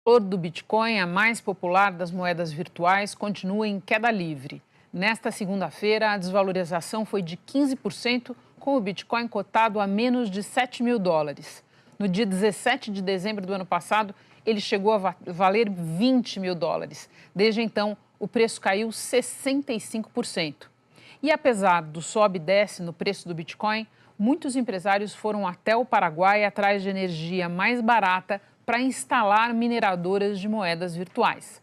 O valor do Bitcoin, a mais popular das moedas virtuais, continua em queda livre. Nesta segunda-feira, a desvalorização foi de 15%, com o Bitcoin cotado a menos de 7 mil dólares. No dia 17 de dezembro do ano passado, ele chegou a valer 20 mil dólares. Desde então, o preço caiu 65%. E apesar do sobe e desce no preço do Bitcoin, muitos empresários foram até o Paraguai atrás de energia mais barata para instalar mineradoras de moedas virtuais.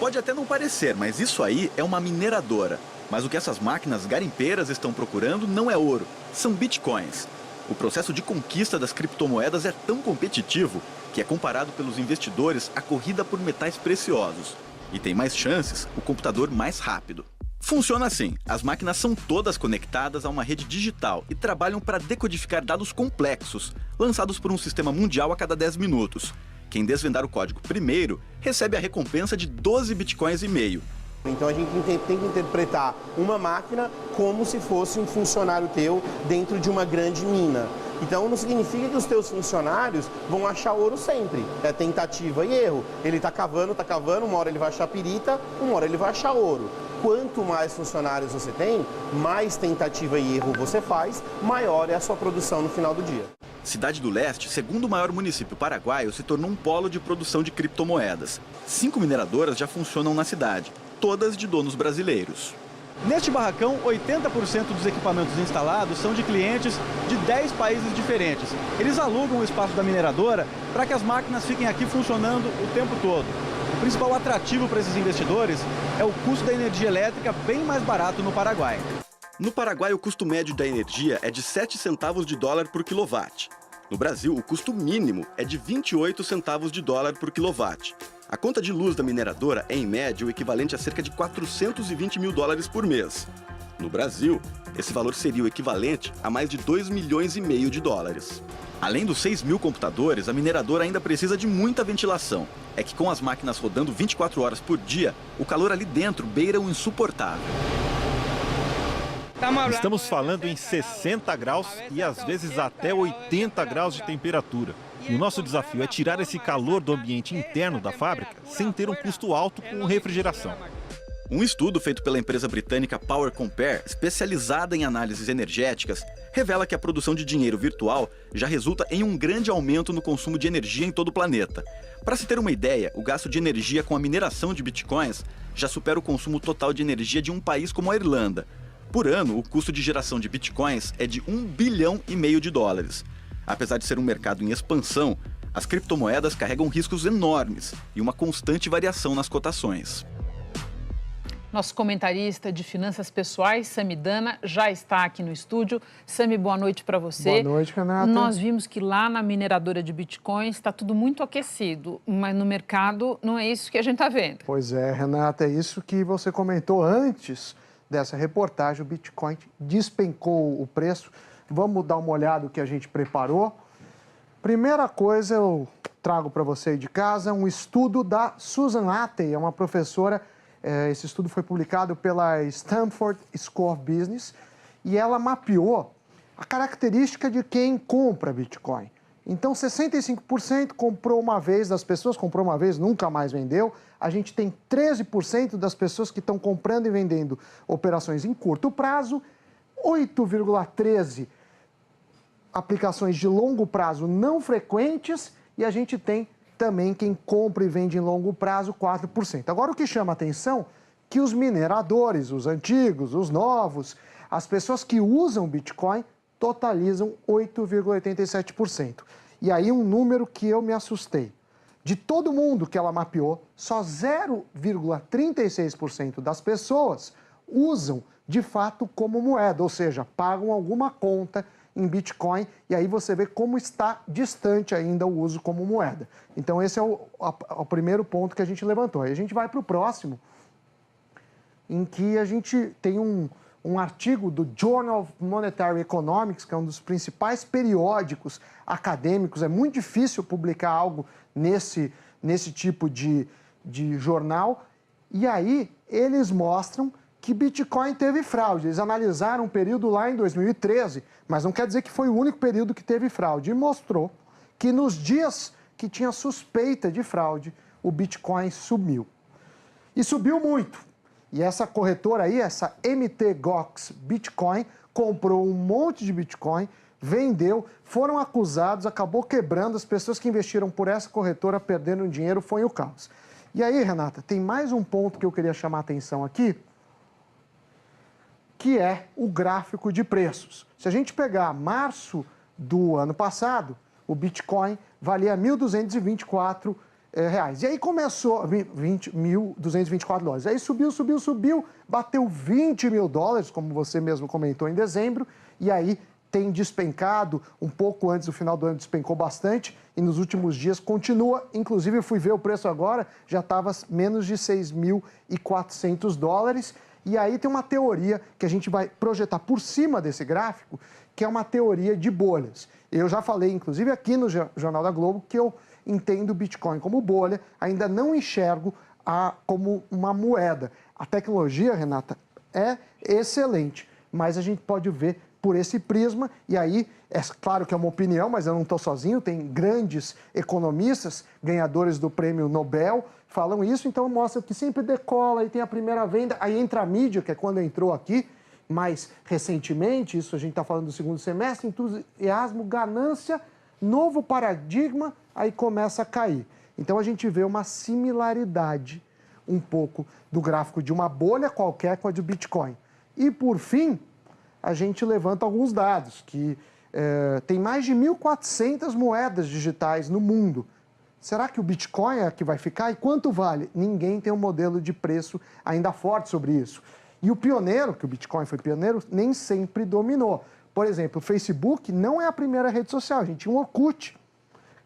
Pode até não parecer, mas isso aí é uma mineradora. Mas o que essas máquinas garimpeiras estão procurando não é ouro, são bitcoins. O processo de conquista das criptomoedas é tão competitivo que é comparado pelos investidores à corrida por metais preciosos. E tem mais chances o computador mais rápido. Funciona assim, as máquinas são todas conectadas a uma rede digital e trabalham para decodificar dados complexos, lançados por um sistema mundial a cada 10 minutos. Quem desvendar o código primeiro recebe a recompensa de 12 bitcoins e meio. Então a gente tem que interpretar uma máquina como se fosse um funcionário teu dentro de uma grande mina. Então não significa que os teus funcionários vão achar ouro sempre. É tentativa e erro. Ele está cavando, uma hora ele vai achar pirita, uma hora ele vai achar ouro. Quanto mais funcionários você tem, mais tentativa e erro você faz, maior é a sua produção no final do dia. Cidade do Leste, segundo o maior município paraguaio, se tornou um polo de produção de criptomoedas. 5 mineradoras já funcionam na cidade, todas de donos brasileiros. Neste barracão, 80% dos equipamentos instalados são de clientes de 10 países diferentes. Eles alugam o espaço da mineradora para que as máquinas fiquem aqui funcionando o tempo todo. O principal atrativo para esses investidores é o custo da energia elétrica bem mais barato no Paraguai. No Paraguai, o custo médio da energia é de 7 centavos de dólar por quilowatt. No Brasil, o custo mínimo é de 28 centavos de dólar por quilowatt. A conta de luz da mineradora é, em média, o equivalente a cerca de 420 mil dólares por mês. No Brasil, esse valor seria o equivalente a mais de 2 milhões e meio de dólares. Além dos 6 mil computadores, a mineradora ainda precisa de muita ventilação. É que com as máquinas rodando 24 horas por dia, o calor ali dentro beira o insuportável. Estamos falando em 60 graus e às vezes até 80 graus de temperatura. E o nosso desafio é tirar esse calor do ambiente interno da fábrica sem ter um custo alto com refrigeração. Um estudo feito pela empresa britânica Power Compare, especializada em análises energéticas, revela que a produção de dinheiro virtual já resulta em um grande aumento no consumo de energia em todo o planeta. Para se ter uma ideia, o gasto de energia com a mineração de bitcoins já supera o consumo total de energia de um país como a Irlanda. Por ano, o custo de geração de bitcoins é de 1,5 bilhão de dólares. Apesar de ser um mercado em expansão, as criptomoedas carregam riscos enormes e uma constante variação nas cotações. Nosso comentarista de finanças pessoais, Sami Dana, já está aqui no estúdio. Sami, boa noite para você. Boa noite, Renata. Nós vimos que lá na mineradora de bitcoins está tudo muito aquecido, mas no mercado não é isso que a gente está vendo. Pois é, Renata, é isso que você comentou antes dessa reportagem. O Bitcoin despencou o preço. Vamos dar uma olhada no que a gente preparou. Primeira coisa, eu trago para você aí de casa um estudo da Susan Athey, é uma professora. Esse estudo foi publicado pela Stanford School of Business e ela mapeou a característica de quem compra Bitcoin. Então, 65% comprou uma vez das pessoas, comprou uma vez, nunca mais vendeu. A gente tem 13% das pessoas que estão comprando e vendendo operações em curto prazo, 8,13% aplicações de longo prazo não frequentes e a gente tem também quem compra e vende em longo prazo, 4%. Agora, o que chama a atenção é que os mineradores, os antigos, os novos, as pessoas que usam Bitcoin totalizam 8,87%. E aí um número que eu me assustei. De todo mundo que ela mapeou, só 0,36% das pessoas usam de fato como moeda, ou seja, pagam alguma conta em Bitcoin, e aí você vê como está distante ainda o uso como moeda. Então esse é o primeiro ponto que a gente levantou. Aí a gente vai para o próximo, em que a gente tem um artigo do Journal of Monetary Economics, que é um dos principais periódicos acadêmicos. É muito difícil publicar algo nesse tipo de jornal. E aí eles mostram que Bitcoin teve fraude. Eles analisaram um período lá em 2013, mas não quer dizer que foi o único período que teve fraude. E mostrou que nos dias que tinha suspeita de fraude, o Bitcoin sumiu. E subiu muito. E essa corretora aí, essa MT Gox Bitcoin, comprou um monte de Bitcoin, vendeu, foram acusados, acabou quebrando. As pessoas que investiram por essa corretora perdendo dinheiro, foi o caos. E aí, Renata, tem mais um ponto que eu queria chamar a atenção aqui, que é o gráfico de preços. Se a gente pegar março do ano passado, o Bitcoin valia R$ 1.224. E aí começou, 1.224 dólares. Aí subiu, bateu 20 mil dólares, como você mesmo comentou, em dezembro, e aí tem despencado, um pouco antes do final do ano despencou bastante, e nos últimos dias continua, inclusive eu fui ver o preço agora, já estava menos de 6.400 dólares, e aí tem uma teoria que a gente vai projetar por cima desse gráfico, que é uma teoria de bolhas. Eu já falei, inclusive aqui no Jornal da Globo, que eu entendo o Bitcoin como bolha, ainda não enxergo como uma moeda. A tecnologia, Renata, é excelente, mas a gente pode ver por esse prisma, e aí, é claro que é uma opinião, mas eu não estou sozinho, tem grandes economistas, ganhadores do prêmio Nobel, falam isso, então mostra que sempre decola, aí tem a primeira venda, aí entra a mídia, que é quando entrou aqui, mais recentemente, isso a gente está falando do segundo semestre, entusiasmo, ganância, novo paradigma, aí começa a cair. Então a gente vê uma similaridade um pouco do gráfico de uma bolha qualquer com a do Bitcoin. E por fim, a gente levanta alguns dados, que tem mais de 1.400 moedas digitais no mundo. Será que o Bitcoin é a que vai ficar? E quanto vale? Ninguém tem um modelo de preço ainda forte sobre isso. E o pioneiro, que o Bitcoin foi pioneiro, nem sempre dominou. Por exemplo, o Facebook não é a primeira rede social, a gente tinha um Orkut.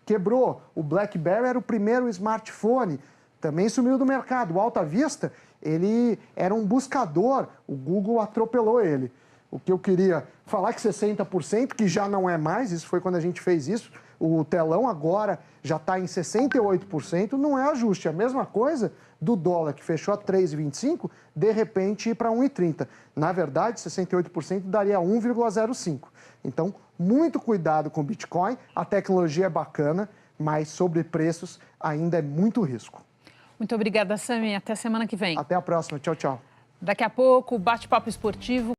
Quebrou. O BlackBerry era o primeiro smartphone, também sumiu do mercado. O Alta Vista, ele era um buscador, o Google atropelou ele. O que eu queria falar é que 60%, que já não é mais, isso foi quando a gente fez isso, o telão agora já está em 68%, não é ajuste. A mesma coisa do dólar, que fechou a 3,25, de repente ir para 1,30. Na verdade, 68% daria 1,05. Então, muito cuidado com o Bitcoin, a tecnologia é bacana, mas sobre preços ainda é muito risco. Muito obrigada, Sami. Até semana que vem. Até a próxima. Tchau, tchau. Daqui a pouco, bate-papo esportivo.